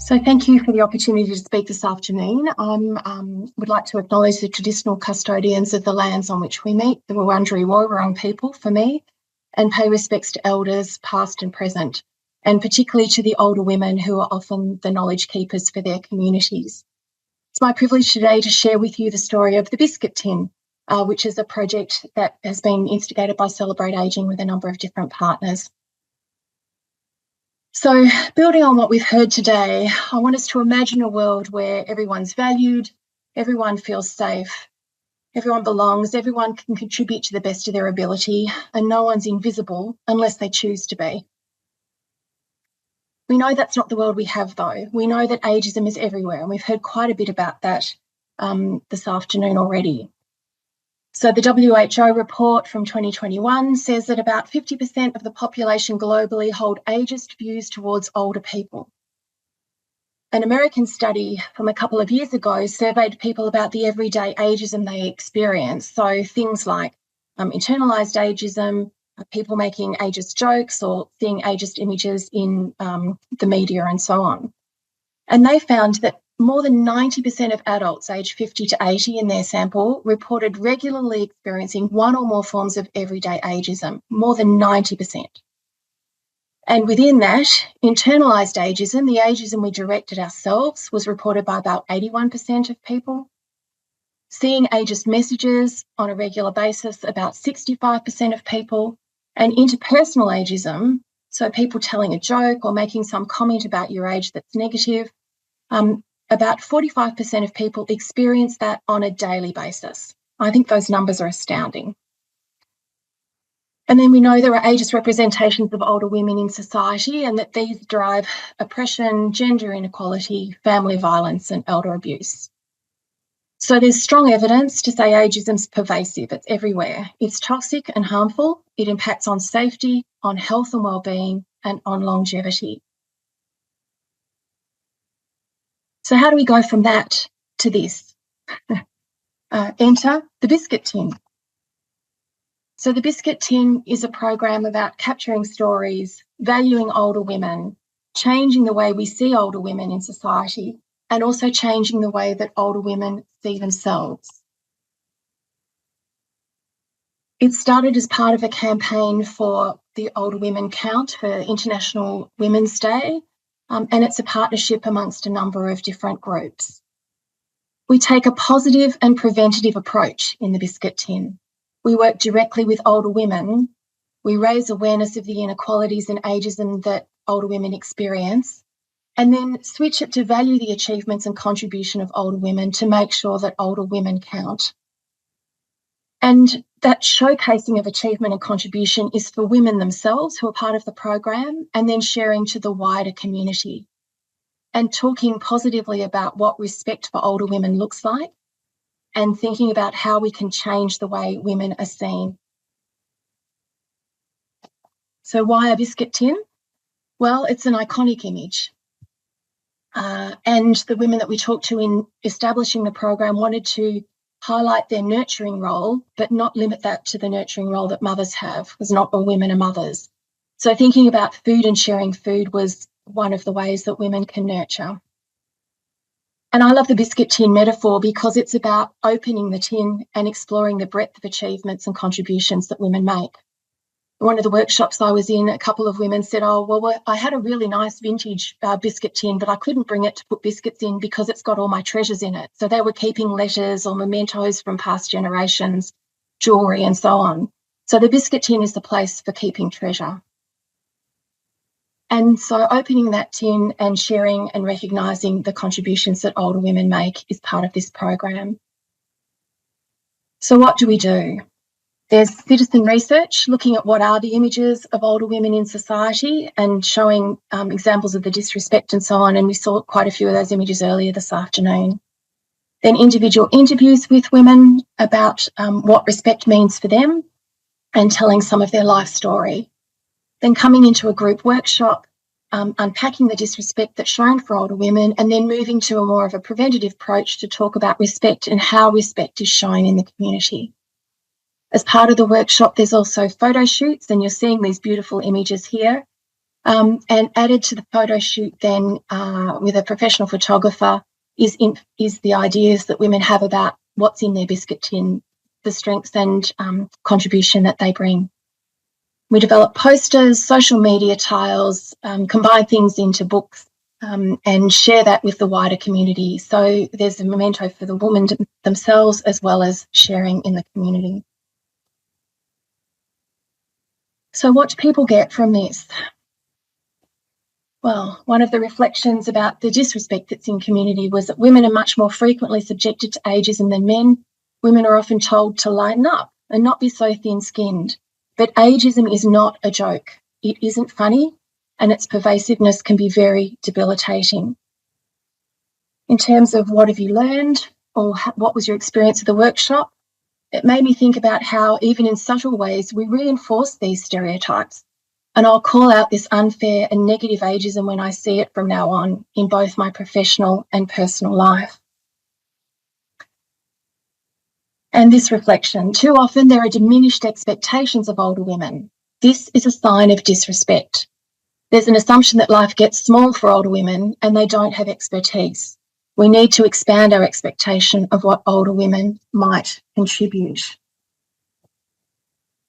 So thank you for the opportunity to speak this afternoon. I would like to acknowledge the traditional custodians of the lands on which we meet, the Wurundjeri Woi-wurrung people for me, and pay respects to elders past and present, and particularly to the older women who are often the knowledge keepers for their communities. It's my privilege today to share with you the story of the Biscuit Tin, which is a project that has been instigated by Celebrate Ageing with a number of different partners. So building on what we've heard today, I want us to imagine a world where everyone's valued, everyone feels safe, everyone belongs, everyone can contribute to the best of their ability, and no one's invisible unless they choose to be. We know that's not the world we have, though. We know that ageism is everywhere, and we've heard quite a bit about that this afternoon already. So the WHO report from 2021 says that about 50% of the population globally hold ageist views towards older people. An American study from a couple of years ago surveyed people about the everyday ageism they experience. So things like internalised ageism, people making ageist jokes or seeing ageist images in the media and so on. And they found that more than 90% of adults aged 50 to 80 in their sample reported regularly experiencing one or more forms of everyday ageism, more than 90%. And within that, internalised ageism, the ageism we direct at ourselves, was reported by about 81% of people. Seeing ageist messages on a regular basis, about 65% of people. And interpersonal ageism, so people telling a joke or making some comment about your age that's negative, about 45% of people experience that on a daily basis. I think those numbers are astounding. And then we know there are ageist representations of older women in society and that these drive oppression, gender inequality, family violence and elder abuse. So there's strong evidence to say ageism's pervasive. It's everywhere. It's toxic and harmful. It impacts on safety, on health and wellbeing, and on longevity. So how do we go from that to this? Enter the Biscuit Tin. So the Biscuit Tin is a program about capturing stories, valuing older women, changing the way we see older women in society, and also changing the way that older women see themselves. It started as part of a campaign for the Older Women Count for International Women's Day, and it's a partnership amongst a number of different groups. We take a positive and preventative approach in the Biscuit Tin. We work directly with older women. We raise awareness of the inequalities and ageism that older women experience, and then switch it to value the achievements and contribution of older women to make sure that older women count. And that showcasing of achievement and contribution is for women themselves who are part of the program, and then sharing to the wider community and talking positively about what respect for older women looks like and thinking about how we can change the way women are seen. So why a Biscuit Tin? Well, it's an iconic image. And the women that we talked to in establishing the program wanted to highlight their nurturing role, but not limit that to the nurturing role that mothers have, because not all women are mothers. So thinking about food and sharing food was one of the ways that women can nurture. And I love the Biscuit Tin metaphor because it's about opening the tin and exploring the breadth of achievements and contributions that women make. One of the workshops I was in, a couple of women said, oh, well, I had a really nice vintage biscuit tin, but I couldn't bring it to put biscuits in because it's got all my treasures in it. So they were keeping letters or mementos from past generations, jewellery and so on. So the Biscuit Tin is the place for keeping treasure. And so opening that tin and sharing and recognising the contributions that older women make is part of this program. So what do we do? There's citizen research looking at what are the images of older women in society and showing examples of the disrespect and so on, and we saw quite a few of those images earlier this afternoon. Then individual interviews with women about what respect means for them and telling some of their life story. Then coming into a group workshop, unpacking the disrespect that's shown for older women, and then moving to a more of a preventative approach to talk about respect and how respect is shown in the community. As part of the workshop, there's also photo shoots, and you're seeing these beautiful images here. And added to the photo shoot then with a professional photographer is the ideas that women have about what's in their biscuit tin, the strengths and contribution that they bring. We develop posters, social media tiles, combine things into books, and share that with the wider community. So there's a memento for the women themselves as well as sharing in the community. So what do people get from this? Well, one of the reflections about the disrespect that's in community was that women are much more frequently subjected to ageism than men. Women are often told to lighten up and not be so thin-skinned. But ageism is not a joke. It isn't funny, and its pervasiveness can be very debilitating. In terms of what have you learned or what was your experience of the workshop, it made me think about how even in subtle ways we reinforce these stereotypes. And I'll call out this unfair and negative ageism when I see it from now on in both my professional and personal life. And this reflection, too often there are diminished expectations of older women. This is a sign of disrespect. There's an assumption that life gets small for older women and they don't have expertise. We need to expand our expectation of what older women might contribute.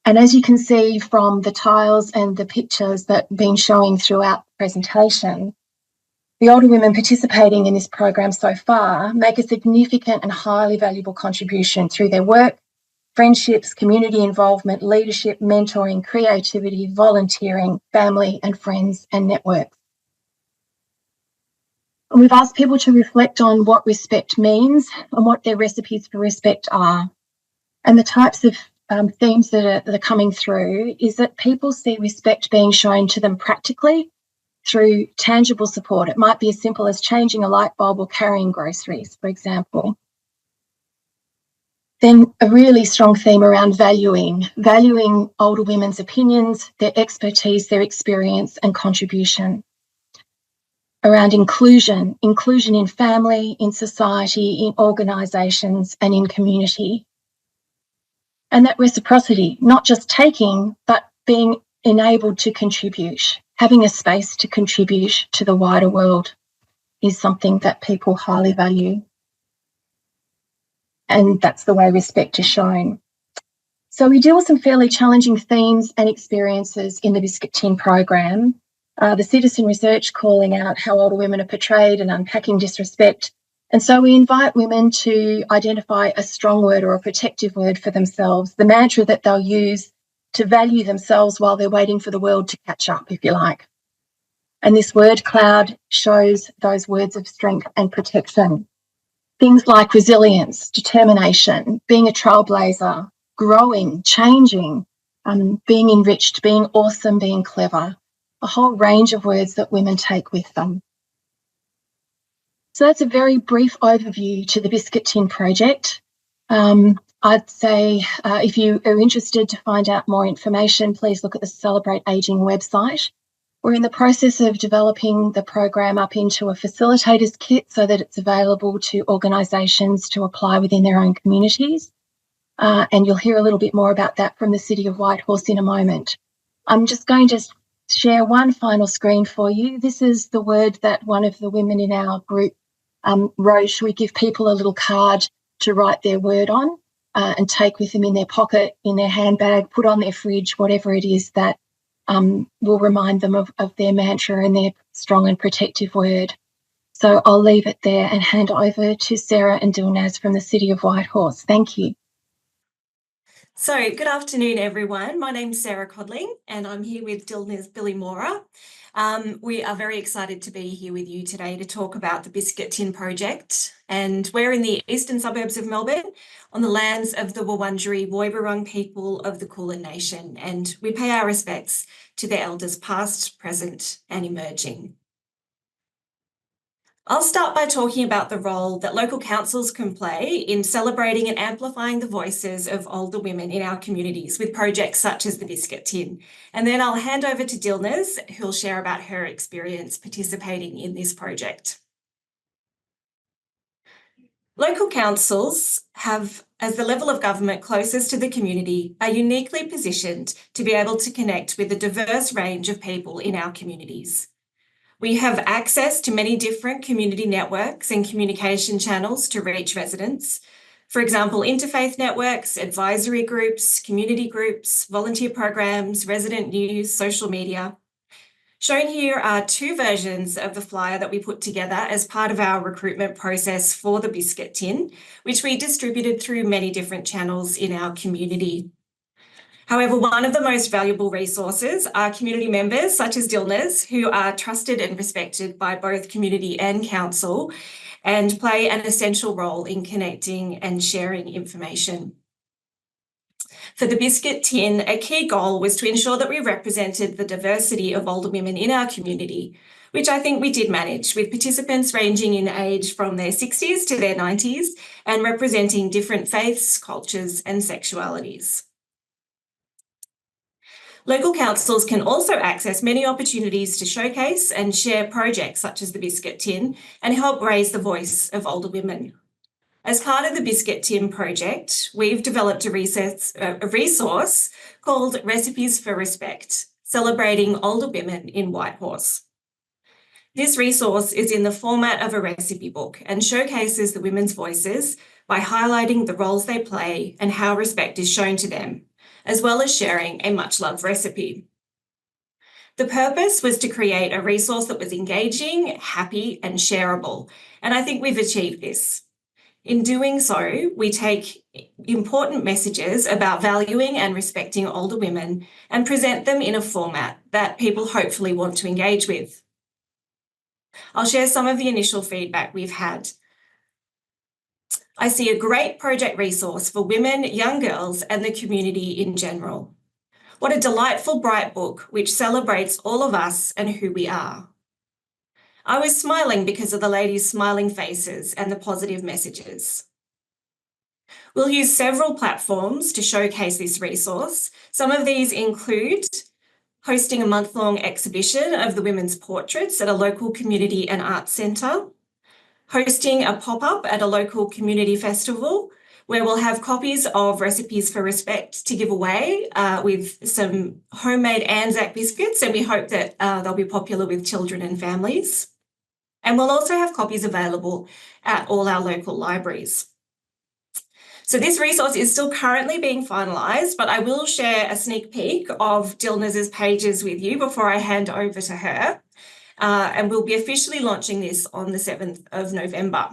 And as you can see from the tiles and the pictures that have been showing throughout the presentation, the older women participating in this program so far make a significant and highly valuable contribution through their work, friendships, community involvement, leadership, mentoring, creativity, volunteering, family and friends and networks. And we've asked people to reflect on what respect means and what their recipes for respect are. And the types of themes that are coming through is that people see respect being shown to them practically through tangible support. It might be as simple as changing a light bulb or carrying groceries, for example. Then a really strong theme around valuing older women's opinions, their expertise, their experience and contribution. Around inclusion in family, in society, in organisations and in community. And that reciprocity, not just taking, but being enabled to contribute, having a space to contribute to the wider world is something that people highly value. And that's the way respect is shown. So we deal with some fairly challenging themes and experiences in the Biscuit Tin program. The citizen research calling out how older women are portrayed and unpacking disrespect. And so we invite women to identify a strong word or a protective word for themselves, the mantra that they'll use to value themselves while they're waiting for the world to catch up, if you like. And this word cloud shows those words of strength and protection. Things like resilience, determination, being a trailblazer, growing, changing, being enriched, being awesome, being clever, a whole range of words that women take with them. So that's a very brief overview to the Biscuit Tin project. I'd say if you are interested to find out more information, please look at the Celebrate Ageing website. We're in the process of developing the program up into a facilitators kit so that it's available to organisations to apply within their own communities. And you'll hear a little bit more about that from the City of Whitehorse in a moment. I'm just going to share one final screen for you. This is the word that one of the women in our group wrote. We give people a little card to write their word on and take with them in their pocket, in their handbag, put on their fridge, whatever it is that will remind them of their mantra and their strong and protective word. So I'll leave it there and hand over to Sarah and Dilnaz from the City of Whitehorse. Thank you. So good afternoon, everyone. My name's Sarah Codling and I'm here with Dilnaz Billimoria. We are very excited to be here with you today to talk about the Biscuit Tin project. And we're in the eastern suburbs of Melbourne on the lands of the Wurundjeri Woiwurrung people of the Kulin Nation. And we pay our respects to their elders past, present and emerging. I'll start by talking about the role that local councils can play in celebrating and amplifying the voices of older women in our communities with projects such as the Biscuit Tin. And then I'll hand over to Dilnaz, who'll share about her experience participating in this project. Local councils have, as the level of government closest to the community, are uniquely positioned to be able to connect with a diverse range of people in our communities. We have access to many different community networks and communication channels to reach residents. For example, interfaith networks, advisory groups, community groups, volunteer programs, resident news, social media. Shown here are two versions of the flyer that we put together as part of our recruitment process for the Biscuit Tin, which we distributed through many different channels in our community. However, one of the most valuable resources are community members such as Dilnaz, who are trusted and respected by both community and council and play an essential role in connecting and sharing information. For the Biscuit Tin, a key goal was to ensure that we represented the diversity of older women in our community, which I think we did manage, with participants ranging in age from their 60s to their 90s and representing different faiths, cultures and sexualities. Local councils can also access many opportunities to showcase and share projects such as the Biscuit Tin and help raise the voice of older women. As part of the Biscuit Tin project, we've developed a resource called Recipes for Respect, celebrating older women in Whitehorse. This resource is in the format of a recipe book and showcases the women's voices by highlighting the roles they play and how respect is shown to them, as well as sharing a much-loved recipe. The purpose was to create a resource that was engaging, happy, and shareable, and I think we've achieved this. In doing so, we take important messages about valuing and respecting older women and present them in a format that people hopefully want to engage with. I'll share some of the initial feedback we've had. I see a great project resource for women, young girls, and the community in general. What a delightful, bright book which celebrates all of us and who we are. I was smiling because of the ladies' smiling faces and the positive messages. We'll use several platforms to showcase this resource. Some of these include hosting a month-long exhibition of the women's portraits at a local community and arts centre, hosting a pop-up at a local community festival where we'll have copies of Recipes for Respect to give away with some homemade Anzac biscuits, and we hope that they'll be popular with children and families. And we'll also have copies available at all our local libraries. So this resource is still currently being finalised, but I will share a sneak peek of Dilnaz's pages with you before I hand over to her. And we'll be officially launching this on the 7th of November.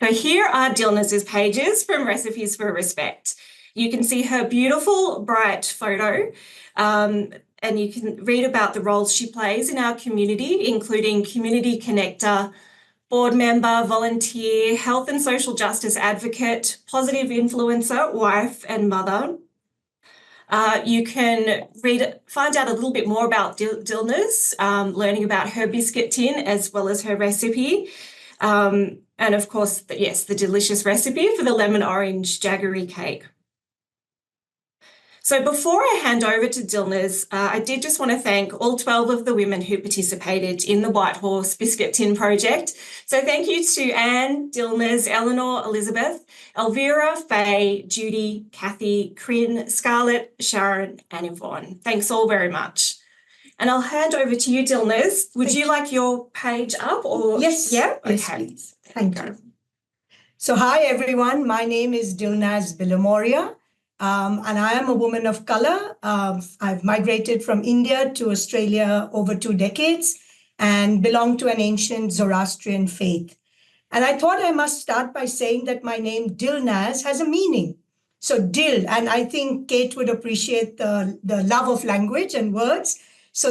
So here are Dilnaz's pages from Recipes for Respect. You can see her beautiful, bright photo, and you can read about the roles she plays in our community, including community connector, board member, volunteer, health and social justice advocate, positive influencer, wife and mother. You can find out a little bit more about Dilnaz, learning about her biscuit tin as well as her recipe. And of course, the delicious recipe for the lemon orange jaggery cake. So before I hand over to Dilnaz, I did just want to thank all 12 of the women who participated in the Whitehorse Biscuit Tin project. So thank you to Anne, Dilnaz, Eleanor, Elizabeth, Elvira, Faye, Judy, Kathy, Corinne, Scarlett, Sharon and Yvonne. Thanks all very much. And I'll hand over to you, Dilnaz. Would you like your page up or? Yes. Yeah? Yes, Okay. please. Thank you. So hi, everyone. My name is Dilnaz Billimoria, and I am a woman of color. I've migrated from India to Australia over 2 decades and belong to an ancient Zoroastrian faith. And I thought I must start by saying that my name Dilnaz has a meaning. So Dil, and I think Kate would appreciate the love of language and words. So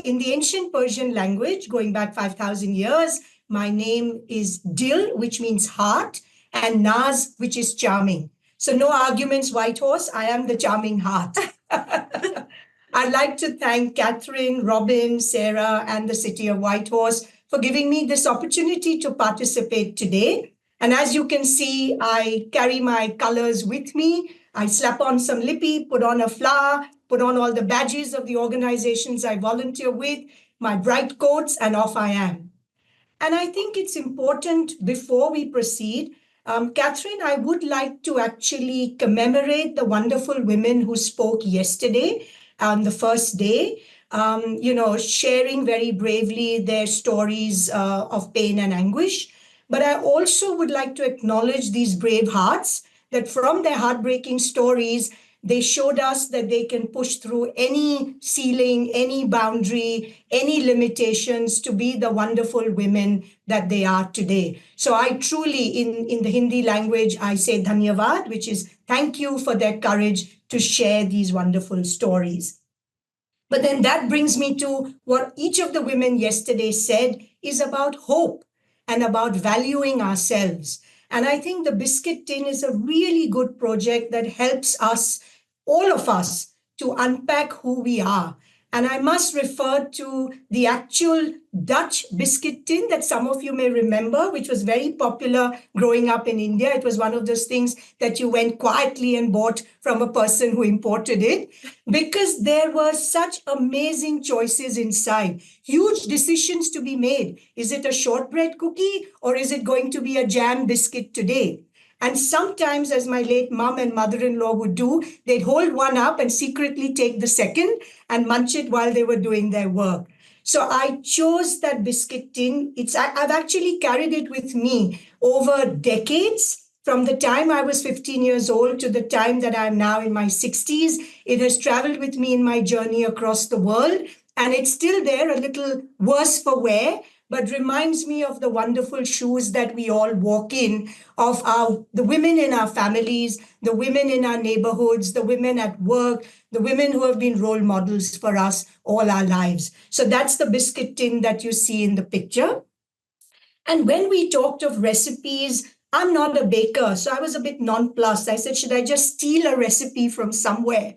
in the ancient Persian language, going back 5,000 years, my name is Dil, which means heart, and Naz, which is charming. So no arguments, Whitehorse. I am the charming heart. I'd like to thank Catherine, Robyn, Sarah, and the City of Whitehorse for giving me this opportunity to participate today. And as you can see, I carry my colors with me. I slap on some lippy, put on a flower, put on all the badges of the organizations I volunteer with, my bright coats, and off I am. And I think it's important before we proceed, Catherine, I would like to actually commemorate the wonderful women who spoke yesterday on the first day, sharing very bravely their stories of pain and anguish. But I also would like to acknowledge these brave hearts that from their heartbreaking stories, they showed us that they can push through any ceiling, any boundary, any limitations to be the wonderful women that they are today. So I truly, in the Hindi language, I say dhanyavad, which is thank you for their courage to share these wonderful stories. But then that brings me to what each of the women yesterday said is about hope and about valuing ourselves. And I think the Biscuit Tin is a really good project that helps us, all of us, to unpack who we are. And I must refer to the actual Dutch biscuit tin that some of you may remember, which was very popular growing up in India. It was one of those things that you went quietly and bought from a person who imported it, because there were such amazing choices inside, huge decisions to be made. Is it a shortbread cookie or is it going to be a jam biscuit today? And sometimes, as my late mom and mother-in-law would do, they'd hold one up and secretly take the second and munch it while they were doing their work. So I chose that biscuit tin. I've actually carried it with me over decades. From the time I was 15 years old to the time that I'm now in my 60s, it has traveled with me in my journey across the world. And it's still there, a little worse for wear, but reminds me of the wonderful shoes that we all walk in, of the women in our families, the women in our neighborhoods, the women at work, the women who have been role models for us all our lives. So that's the biscuit tin that you see in the picture. And when we talked of recipes, I'm not a baker, so I was a bit nonplussed. I said, should I just steal a recipe from somewhere?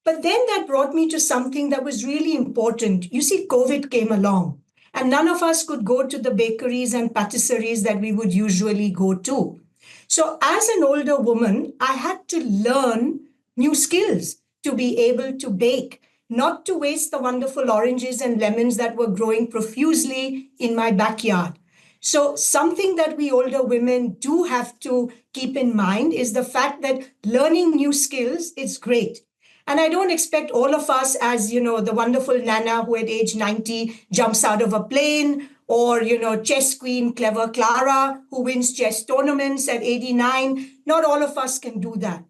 But then that brought me to something that was really important. You see, COVID came along, and none of us could go to the bakeries and patisseries that we would usually go to. So as an older woman, I had to learn new skills to be able to bake, not to waste the wonderful oranges and lemons that were growing profusely in my backyard. So something that we older women do have to keep in mind is the fact that learning new skills is great. And I don't expect all of us, as the wonderful Nana who at age 90 jumps out of a plane, or chess queen clever Clara who wins chess tournaments at 89. Not all of us can do that.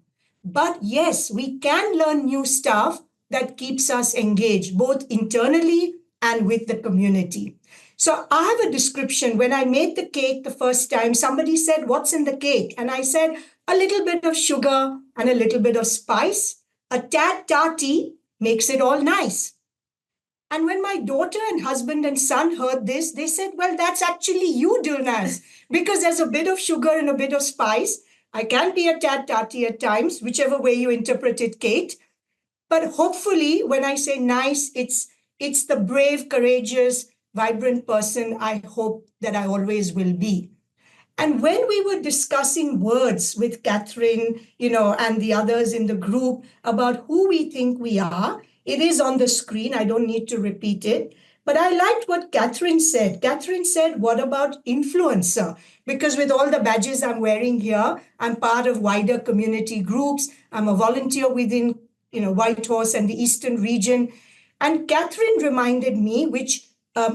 But yes, we can learn new stuff that keeps us engaged, both internally and with the community. So I have a description. When I made the cake the first time, somebody said, what's in the cake? And I said, a little bit of sugar and a little bit of spice. A tad tarty makes it all nice. And when my daughter and husband and son heard this, they said, well, that's actually you, Dilnaz, because there's a bit of sugar and a bit of spice. I can be a tad tarty at times, whichever way you interpret it, Kate. But hopefully, when I say nice, it's the brave, courageous, vibrant person I hope that I always will be. And when we were discussing words with Catherine, and the others in the group about who we think we are, it is on the screen. I don't need to repeat it. But I liked what Catherine said. Catherine said, what about influencer? Because with all the badges I'm wearing here, I'm part of wider community groups. I'm a volunteer within, Whitehorse and the Eastern region. And Catherine reminded me, which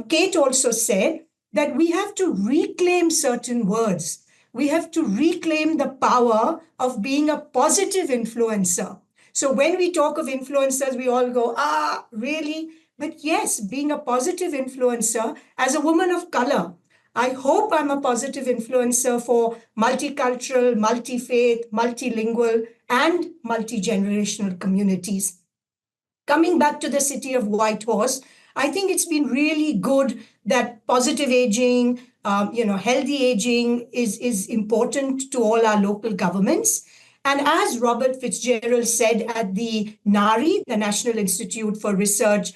Kate also said, that we have to reclaim certain words. We have to reclaim the power of being a positive influencer. So when we talk of influencers, we all go, really? But yes, being a positive influencer as a woman of color, I hope I'm a positive influencer for multicultural, multi-faith, multilingual, and multi-generational communities. Coming back to the city of Whitehorse, I think it's been really good that positive aging, healthy aging is important to all our local governments. And as Robert Fitzgerald said at the NARI, the National Institute for Research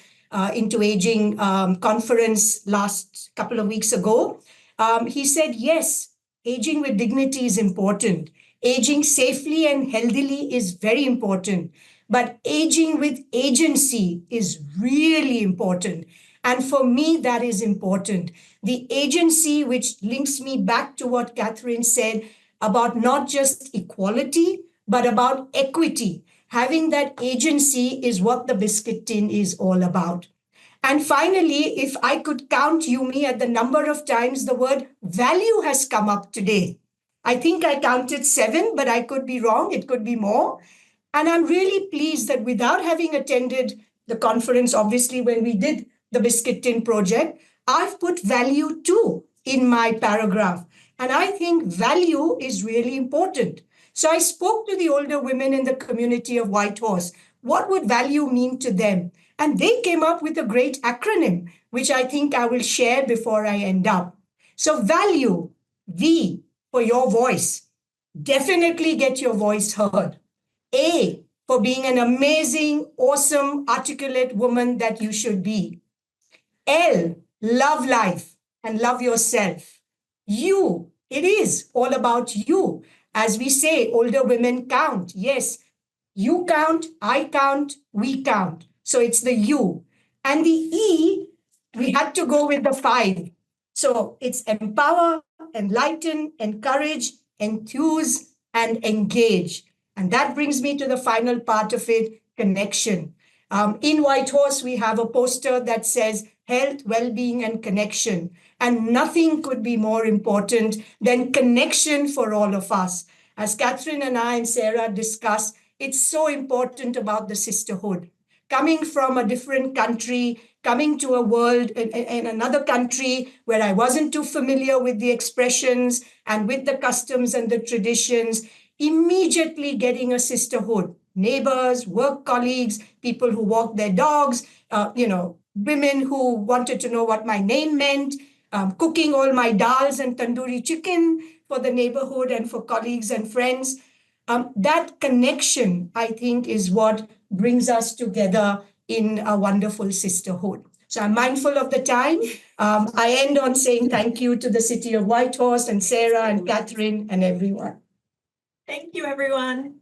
into Aging conference last couple of weeks ago, he said, yes, aging with dignity is important. Aging safely and healthily is very important. But aging with agency is really important. And for me, that is important. The agency, which links me back to what Catherine said about not just equality, but about equity. Having that agency is what the Biscuit Tin is all about. And finally, if I could count Yumi at the number of times the word value has come up today. I think I counted 7, but I could be wrong. It could be more. And I'm really pleased that without having attended the conference, obviously, when we did the Biscuit Tin project, I've put value too in my paragraph. And I think value is really important. So I spoke to the older women in the community of Whitehorse. What would value mean to them? And they came up with a great acronym, which I think I will share before I end up. So value, V for your voice. Definitely get your voice heard. A for being an amazing, awesome, articulate woman that you should be. L, love life and love yourself. U, it is all about you. As we say, older women count. Yes, you count, I count, we count. So it's the U. And the E, we had to go with the 5. So it's empower, enlighten, encourage, enthuse, and engage. And that brings me to the final part of it, connection. In Whitehorse, we have a poster that says health, well-being, and connection. And nothing could be more important than connection for all of us. As Catherine and I and Sarah discussed, it's so important about the sisterhood. Coming from a different country, coming to a world in another country where I wasn't too familiar with the expressions and with the customs and the traditions, immediately getting a sisterhood. Neighbors, work colleagues, people who walk their dogs, women who wanted to know what my name meant, cooking all my dals and tandoori chicken for the neighborhood and for colleagues and friends. That connection, I think, is what brings us together in a wonderful sisterhood. So I'm mindful of the time. I end on saying thank you to the City of Whitehorse and Sarah and Catherine and everyone. Thank you, everyone.